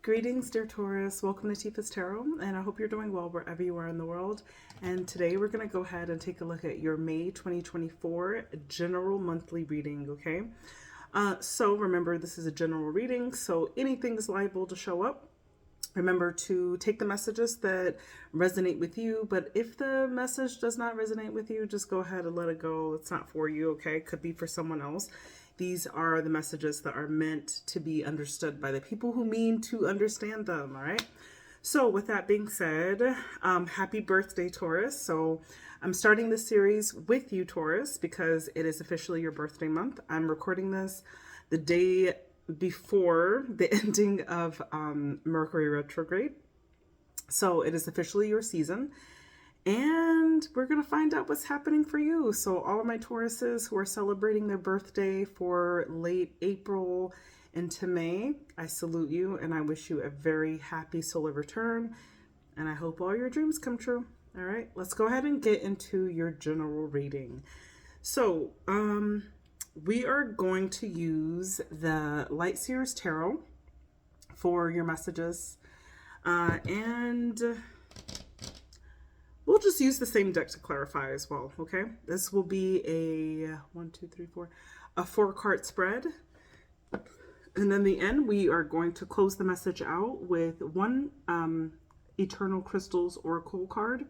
Greetings, dear Taurus. Welcome to Tifa's Tarot, and I hope you're doing well wherever you are in the world. And today we're going to go ahead and take a look at your May 2024 general monthly reading, okay? So remember, this is a general reading, so anything is liable to show up. Remember to take the messages that resonate with you, but if the message does not resonate with you, just go ahead and let it go. It's not for you, okay? It could be for someone else. These are the messages that are meant to be understood by the people who mean to understand them, all right? So with that being said, happy birthday, Taurus. So I'm starting this series with you, Taurus, because it is officially your birthday month. I'm recording this the day before the ending of Mercury retrograde. So it is officially your season. And we're going to find out what's happening for you. So all of my Tauruses who are celebrating their birthday for late April into May, I salute you and I wish you a very happy solar return. And I hope all your dreams come true. All right, let's go ahead and get into your general reading. So we are going to use the Light Seers Tarot for your messages. And we'll just use the same deck to clarify as well, okay? This will be a 4-card spread. And then the end, we are going to close the message out with one Eternal Crystals Oracle card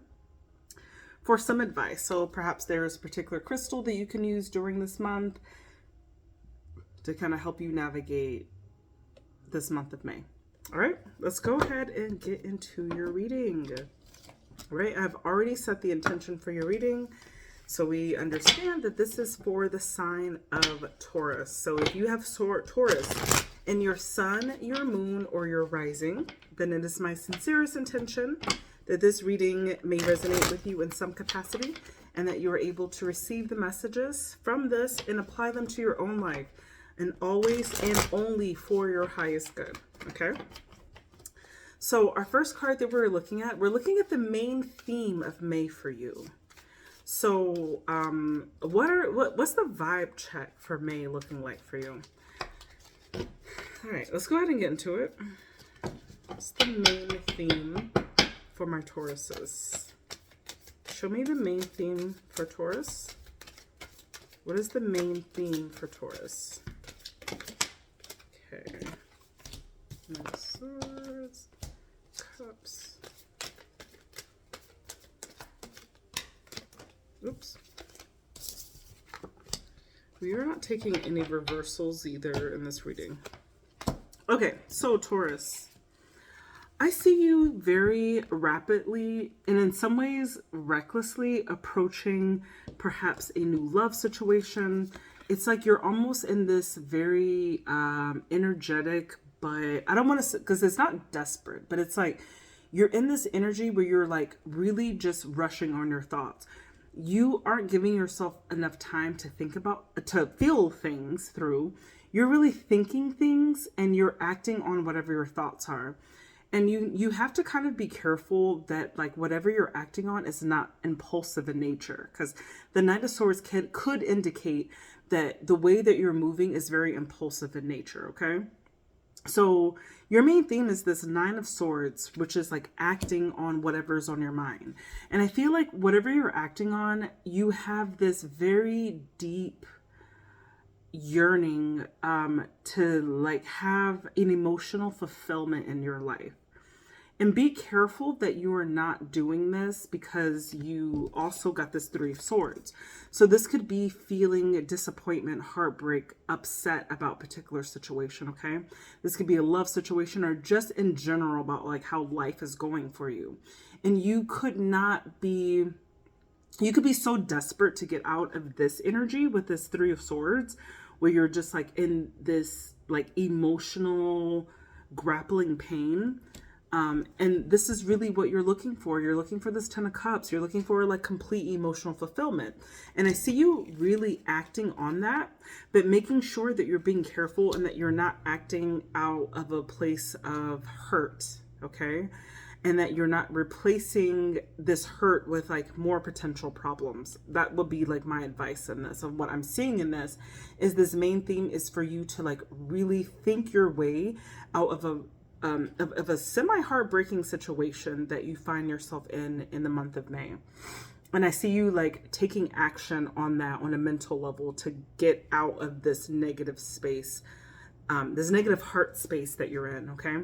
for some advice. So perhaps there's a particular crystal that you can use during this month to kind of help you navigate this month of May. All right, let's go ahead and get into your reading. All right, I've already set the intention for your reading, so we understand that this is for the sign of Taurus. So if you have Taurus in your sun, your moon, or your rising, then it is my sincerest intention that this reading may resonate with you in some capacity and that you are able to receive the messages from this and apply them to your own life, and always and only for your highest good, okay? So our first card that we're looking at the main theme of May for you. So what's the vibe check for May looking like for you? All right, let's go ahead and get into it. What's the main theme for my Tauruses? Show me the main theme for Taurus. What is the main theme for Taurus? Okay. Nine of Swords. Cups. Oops. We are not taking any reversals either in this reading. Okay, so Taurus, I see you very rapidly and in some ways recklessly approaching perhaps a new love situation. It's like you're almost in this very energetic, but I don't want to, because it's not desperate, but it's like you're in this energy where you're like really just rushing on your thoughts. You aren't giving yourself enough time to think about, to feel things through. You're really thinking things and you're acting on whatever your thoughts are. And you have to kind of be careful that like whatever you're acting on is not impulsive in nature, because the Knight of Swords could indicate that the way that you're moving is very impulsive in nature, okay? So your main theme is this Nine of Swords, which is like acting on whatever's on your mind. And I feel like whatever you're acting on, you have this very deep yearning to like have an emotional fulfillment in your life. And be careful that you are not doing this because you also got this Three of Swords. So this could be feeling disappointment, heartbreak, upset about a particular situation, okay? This could be a love situation or just in general about like how life is going for you. And you could be so desperate to get out of this energy with this Three of Swords where you're just like in this like emotional grappling pain. And this is really what you're looking for. You're looking for this Ten of Cups. You're looking for like complete emotional fulfillment. And I see you really acting on that, but making sure that you're being careful and that you're not acting out of a place of hurt, okay? And that you're not replacing this hurt with like more potential problems. That would be like my advice in this. Of what I'm seeing in this main theme is for you to like really think your way out of of a semi-heartbreaking situation that you find yourself in the month of May. And I see you like taking action on that on a mental level to get out of this negative space, this negative heart space that you're in, okay?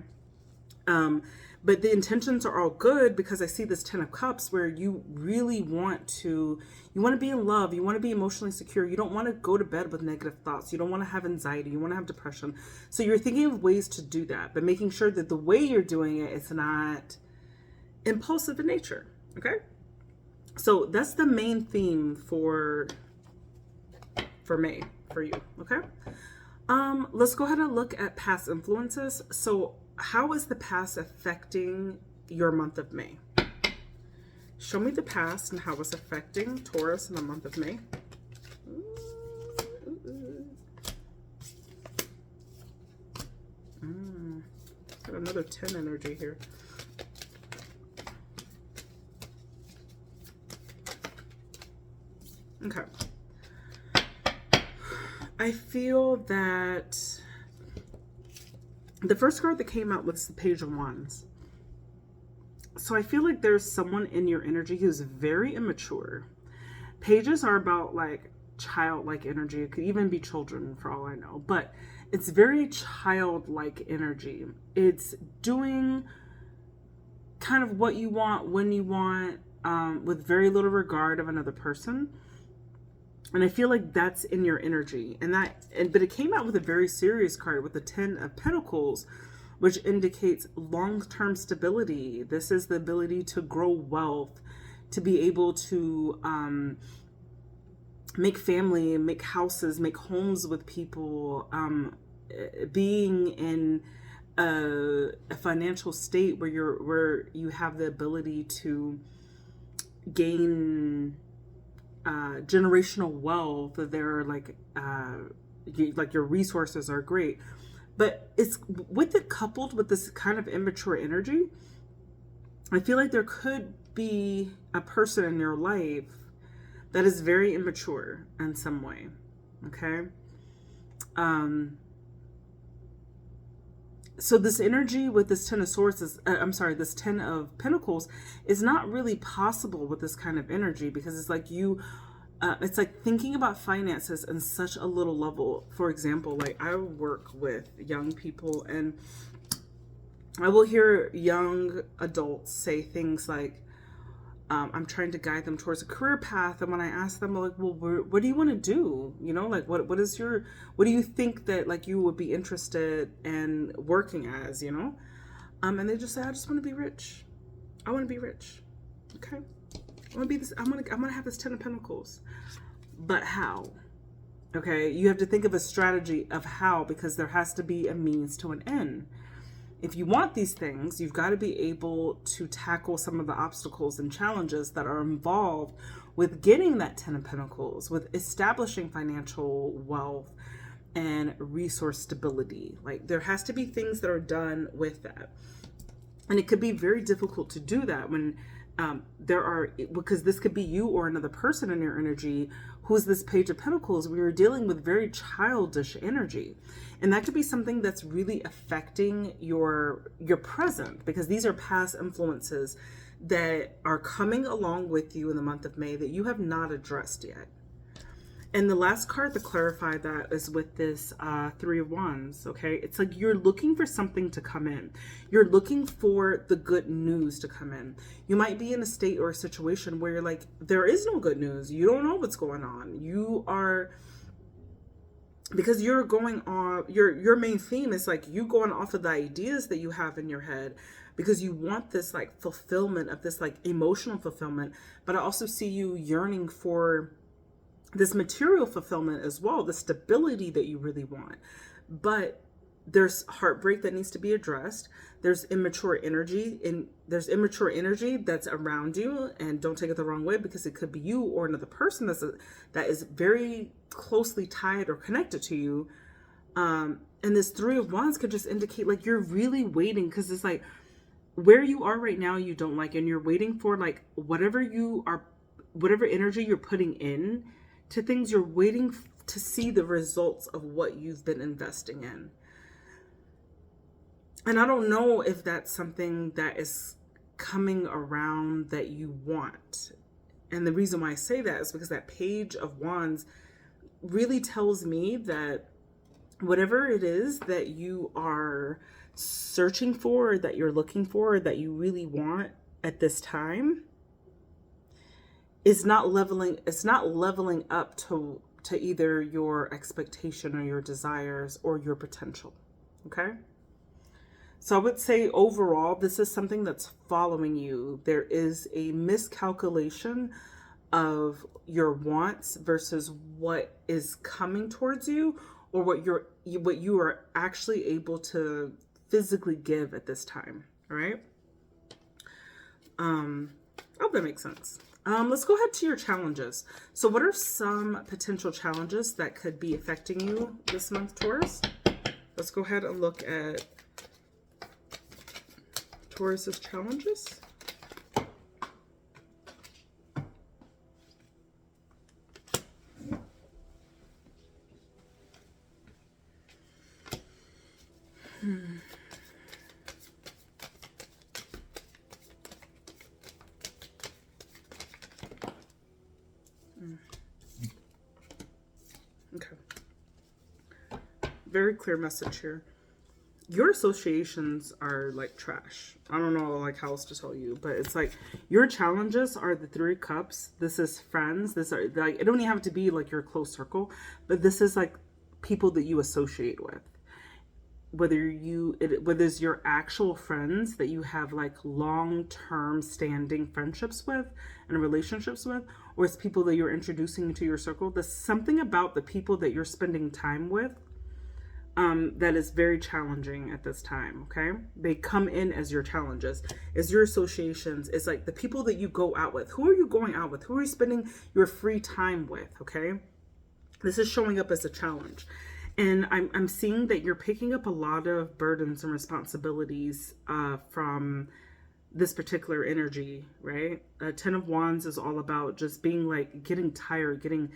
But the intentions are all good because I see this 10 of Cups where you really want to be in love. You want to be emotionally secure. You don't want to go to bed with negative thoughts. You don't want to have anxiety. You want to have depression. So you're thinking of ways to do that, but making sure that the way you're doing it, it's not impulsive in nature. Okay. So that's the main theme for May for you. Okay. Let's go ahead and look at past influences. So how is the past affecting your month of May? Show me the past and how it's affecting Taurus in the month of May. Got another 10 energy here. Okay. I feel that the first card that came out was the Page of Wands. So I feel like there's someone in your energy who's very immature. Pages are about like childlike energy. It could even be children for all I know, but it's very childlike energy. It's doing kind of what you want when you want, with very little regard of another person. And I feel like that's in your energy. But it came out with a very serious card with the 10 of Pentacles, which indicates long-term stability. This is the ability to grow wealth, to be able to make family, make houses, make homes with people, being in a financial state where you have the ability to gain generational wealth. They're like your resources are great, but it's with it coupled with this kind of immature energy. I feel like there could be a person in your life that is very immature in some way. Okay. So this energy with this 10 of Swords is, this 10 of Pentacles is not really possible with this kind of energy, because it's like it's like thinking about finances in such a little level. For example, like I work with young people and I will hear young adults say things like, I'm trying to guide them towards a career path. And when I ask them, like, well, what do you want to do? You know, like, what do you think that like you would be interested in working as, you know? And they just say, I just want to be rich. I want to be rich. Okay. I want to be this. I'm going to have this 10 of Pentacles, but how? Okay. You have to think of a strategy of how, because there has to be a means to an end. If you want these things, you've got to be able to tackle some of the obstacles and challenges that are involved with getting that 10 of Pentacles, with establishing financial wealth and resource stability. Like there has to be things that are done with that. And it could be very difficult to do that when because this could be you or another person in your energy who's this Page of Pentacles. We are dealing with very childish energy. And that could be something that's really affecting your present, because these are past influences that are coming along with you in the month of May that you have not addressed yet. And the last card to clarify that is with this 3 of Wands, okay? It's like you're looking for something to come in. You're looking for the good news to come in. You might be in a state or a situation where you're like, there is no good news. You don't know what's going on. You are, because you're going on, your main theme is like you going off of the ideas that you have in your head, because you want this like fulfillment of this like emotional fulfillment. But I also see you yearning for this material fulfillment as well, the stability that you really want. But there's heartbreak that needs to be addressed. There's immature energy, and there's immature energy that's around you. And don't take it the wrong way, because it could be you or another person that is very closely tied or connected to you. And this 3 of Wands could just indicate like you're really waiting, because it's like where you are right now you don't like, and you're waiting for like whatever energy you're putting in to things, you're waiting to see the results of what you've been investing in. And I don't know if that's something that is coming around that you want. And the reason why I say that is because that Page of Wands really tells me that whatever it is that you are searching for, that you're looking for, that you really want at this time, is not leveling, it's not leveling up to either your expectation or your desires or your potential. Okay? So I would say overall, this is something that's following you. There is a miscalculation of your wants versus what is coming towards you, or what you are actually able to physically give at this time. All right. I hope that makes sense. Let's go ahead to your challenges. So what are some potential challenges that could be affecting you this month, Taurus? Let's go ahead and look at Taurus's challenges. Okay. Very clear message here. Your associations are like trash. I don't know like how else to tell you, but it's like your challenges are the 3 cups. This is friends. This are like, it don't even have to be like your close circle, but this is like people that you associate with. Whether it's your actual friends that you have like long-term standing friendships with and relationships with, or it's people that you're introducing into your circle. There's something about the people that you're spending time with that is very challenging at this time. Okay, they come in as your challenges, as your associations. It's like the people that you go out with. Who are you going out with? Who are you spending your free time with? Okay, this is showing up as a challenge. And I'm seeing that you're picking up a lot of burdens and responsibilities from this particular energy, right? 10 of Wands is all about just being like getting tired, getting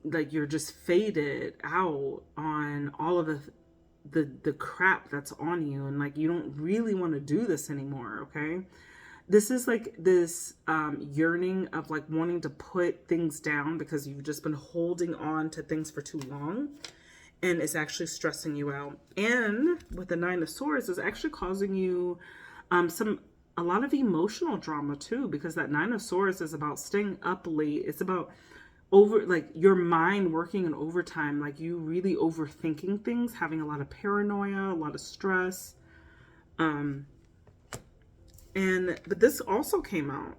like you're just faded out on all of the crap that's on you, and like you don't really want to do this anymore. Okay, this is like this yearning of like wanting to put things down because you've just been holding on to things for too long. And it's actually stressing you out. And with the 9 of Swords, it's actually causing you a lot of emotional drama too, because that 9 of Swords is about staying up late. It's about like your mind working in overtime, like you really overthinking things, having a lot of paranoia, a lot of stress. But this also came out.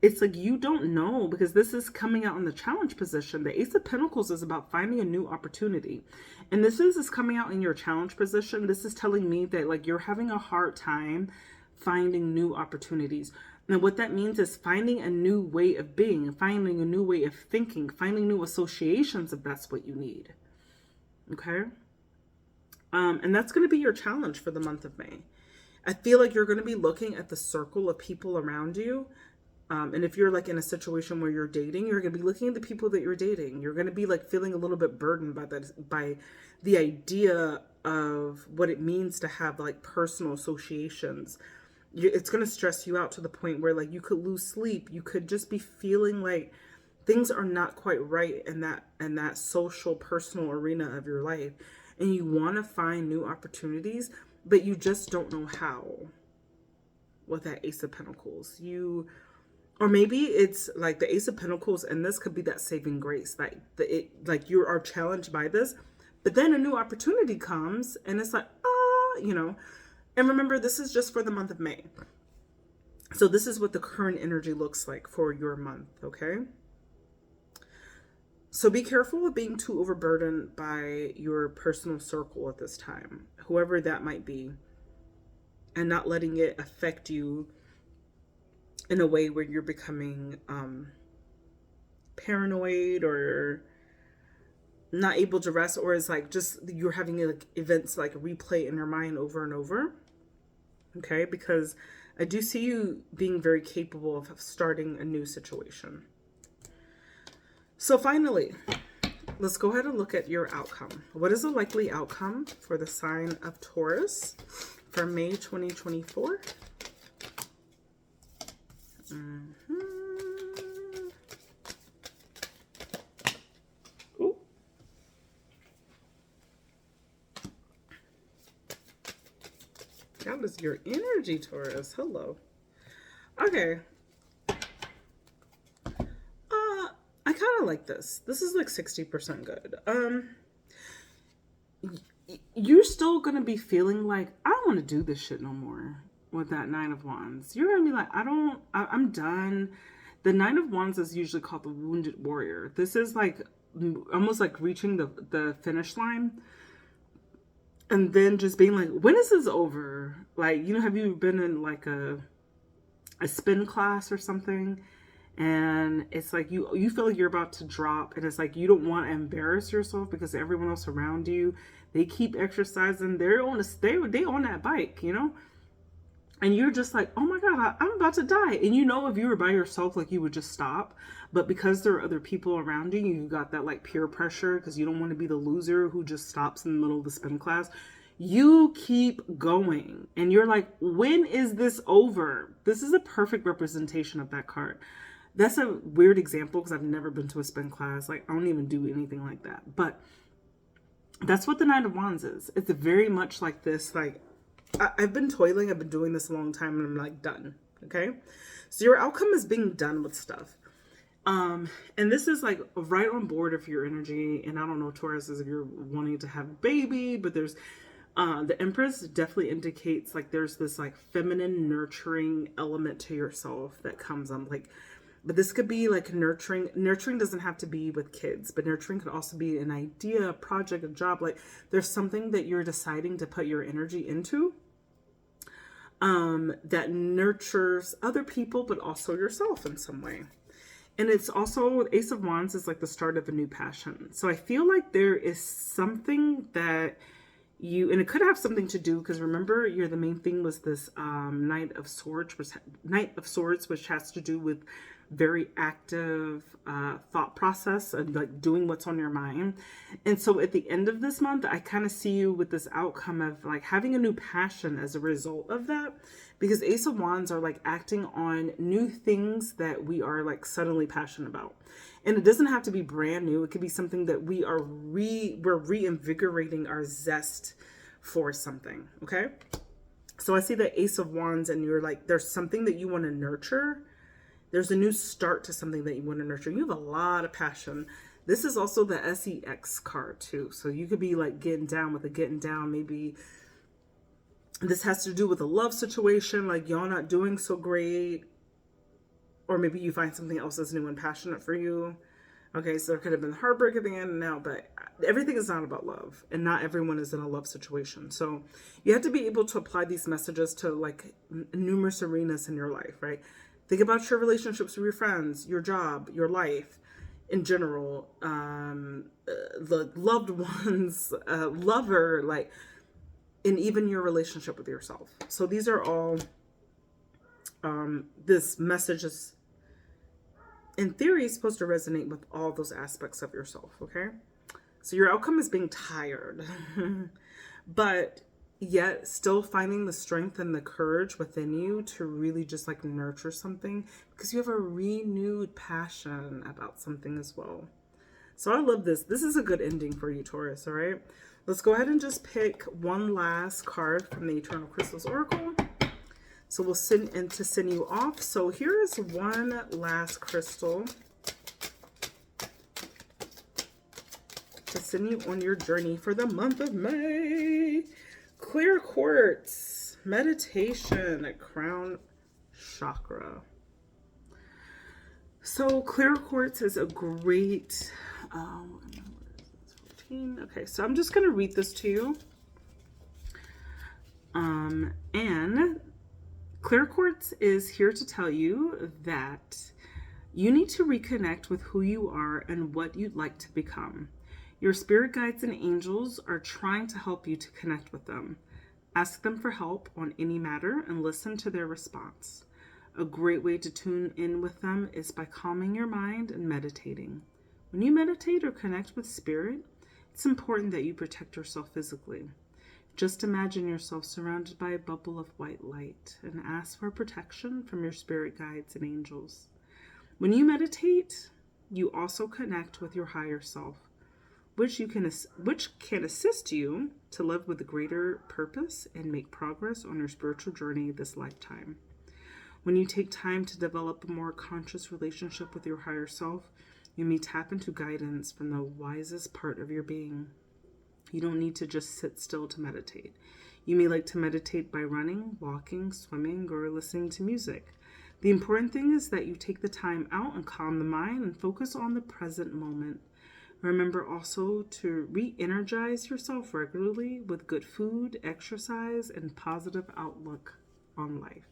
It's like you don't know, because this is coming out in the challenge position. The Ace of Pentacles is about finding a new opportunity. And this is coming out in your challenge position. This is telling me that like you're having a hard time finding new opportunities. And what that means is finding a new way of being, finding a new way of thinking, finding new associations if that's what you need. Okay? And that's going to be your challenge for the month of May. I feel like you're going to be looking at the circle of people around you. And if you're like in a situation where you're dating, you're going to be looking at the people that you're dating. You're going to be like feeling a little bit burdened by the idea of what it means to have like personal associations. It's going to stress you out to the point where like you could lose sleep. You could just be feeling like things are not quite right in that social, personal arena of your life. And you want to find new opportunities, but you just don't know how. With that Ace of Pentacles, or maybe it's like the Ace of Pentacles, and this could be that saving grace, like you are challenged by this, but then a new opportunity comes, and it's like, And remember, this is just for the month of May. So this is what the current energy looks like for your month, okay? So be careful of being too overburdened by your personal circle at this time, whoever that might be, and not letting it affect you in a way where you're becoming paranoid or not able to rest, or is like just you're having like events like replay in your mind over and over. Okay, because I do see you being very capable of starting a new situation. So finally, let's go ahead and look at your outcome. What is the likely outcome for the sign of Taurus for May 2024. Ooh. That was your energy, Taurus. Hello. Okay. I kind of like this. This is like 60% good. You're still going to be feeling like, I don't want to do this shit no more with that Nine of Wands. You're going to be like, I'm done. The Nine of Wands is usually called the Wounded Warrior. This is like almost like reaching the finish line. And then just being like, when is this over? Like, have you been in like a spin class or something? And it's like you feel like you're about to drop, and it's like you don't want to embarrass yourself because everyone else around you, they keep exercising, they on that bike, and you're just like, oh my god, I'm about to die. And if you were by yourself, like, you would just stop, but because there are other people around you, you got that like peer pressure because you don't want to be the loser who just stops in the middle of the spin class. You keep going, and you're like, when is this over? This is a perfect representation of that card. That's a weird example because I've never been to a spin class. Like, I don't even do anything like that. But that's what the Nine of Wands is. It's very much like this. Like, I've been toiling. I've been doing this a long time, and I'm like done. Okay. So your outcome is being done with stuff. And this is like right on board of your energy. And I don't know, Taurus, is if you're wanting to have a baby, but there's the Empress definitely indicates like there's this like feminine nurturing element to yourself that comes on, like. But this could be like nurturing. Nurturing doesn't have to be with kids, but nurturing could also be an idea, a project, a job. Like, there's something that you're deciding to put your energy into that nurtures other people, but also yourself in some way. And it's also, Ace of Wands is like the start of a new passion. So I feel like there is something that and it could have something to do, because remember, the main thing was this Knight of Swords, which has to do with very active thought process and like doing what's on your mind. And so at the end of this month, I kind of see you with this outcome of like having a new passion as a result of that, because Ace of Wands are like acting on new things that we are like suddenly passionate about. And it doesn't have to be brand new. It could be something that we're reinvigorating our zest for something. Okay. So I see the Ace of Wands, and you're like, there's something that you want to nurture. There's a new start to something that you want to nurture. You have a lot of passion. This is also the SEX card too. So you could be like getting down. Maybe this has to do with a love situation. Like, y'all not doing so great. Or maybe you find something else that's new and passionate for you. Okay, so there could have been heartbreak at the end now, but everything is not about love, and not everyone is in a love situation. So you have to be able to apply these messages to like numerous arenas in your life, right? Think about your relationships with your friends, your job, your life in general, the loved ones, lover, like, and even your relationship with yourself. So these are all, this message is, in theory, is supposed to resonate with all those aspects of yourself, okay? So your outcome is being tired, but yet still finding the strength and the courage within you to really just like nurture something, because you have a renewed passion about something as well. So I love this. This is a good ending for you, Taurus, all right? Let's go ahead and just pick one last card from the Eternal Crystals Oracle. So we'll send you off. So here is one last crystal to send you on your journey for the month of May. Clear Quartz, meditation, crown chakra. So Clear Quartz is a great, okay, so I'm just going to read this to you. And Clear Quartz is here to tell you that you need to reconnect with who you are and what you'd like to become. Your spirit guides and angels are trying to help you to connect with them. Ask them for help on any matter and listen to their response. A great way to tune in with them is by calming your mind and meditating. When you meditate or connect with spirit, it's important that you protect yourself physically. Just imagine yourself surrounded by a bubble of white light and ask for protection from your spirit guides and angels. When you meditate, you also connect with your higher self, which can assist you to live with a greater purpose and make progress on your spiritual journey this lifetime. When you take time to develop a more conscious relationship with your higher self, you may tap into guidance from the wisest part of your being. You don't need to just sit still to meditate. You may like to meditate by running, walking, swimming, or listening to music. The important thing is that you take the time out and calm the mind and focus on the present moment. Remember also to re-energize yourself regularly with good food, exercise, and positive outlook on life.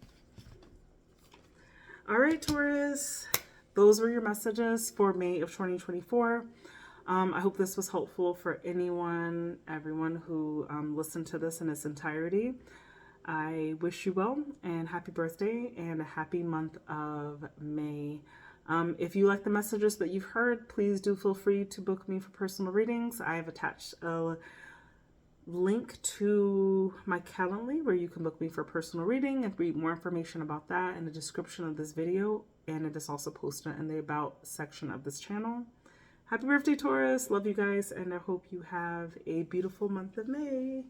All right, Taurus, those were your messages for May of 2024. I hope this was helpful for everyone who listened to this in its entirety. I wish you well and happy birthday and a happy month of May. If you like the messages that you've heard, please do feel free to book me for personal readings. I have attached a link to my Calendly where you can book me for a personal reading and read more information about that in the description of this video. And it is also posted in the About section of this channel. Happy birthday, Taurus. Love you guys, and I hope you have a beautiful month of May.